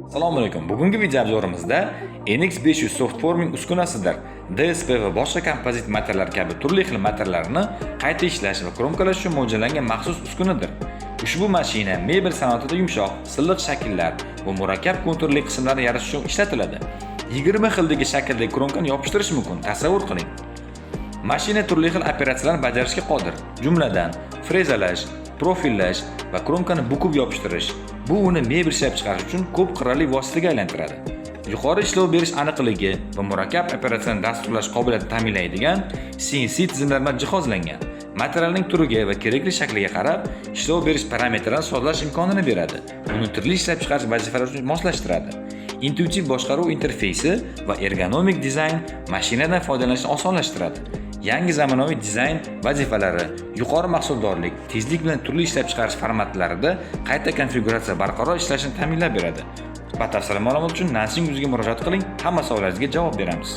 Assalomu alaykum. Bugungi video obzorimizda NX500 softforming uskunasidir. DSP va boshqa kompozit materiallar kabi turli xil materiallarni qayta ishlash va kromkalash uchun mo'ljallangan maxsus uskunadir. Ushbu mashina mebel sanoatida yumshoq, silliq shakllar va murakkab konturli qismlarni yaratish uchun ishlatiladi. 20 xildagi shakldagi kromkani yopishtirish mumkin. Tasavvur qiling. Mashina turli xil operatsiyalarni bajarishga qodir. Jumladan, frezalash, profillash va kromkani bukib yopishtirish. Bu uni mebel ishlab chiqarish uchun ko'p qirrali vositaga aylantiradi. Yuqori ishlov berish aniqligi va murakkab operatsiyani dasturlash qobiliyatini ta'minlaydigan CNC tizimlar bilan jihozlangan. Materialning turiga va kerakli shakliga qarab, ishlov berish parametrlarini sozlash imkonini beradi. Uni turli ishlab chiqarish vazifalari uchun moslashtiradi. Intuitiv boshqaruv interfeysi va ergonomik dizayn mashinadan foydalanishni osonlashtiradi. Yangi zamonaviy dizayn vazifalari, yuqori mahsuldorlik, tezlik bilan turli ishlab chiqarish formatlarida qayta konfiguratsiya barqaror ishlashini ta'minlab beradi. Batafsil ma'lumot uchun Nansing yuzga murojaat qiling, hamma savollaringizga javob beramiz.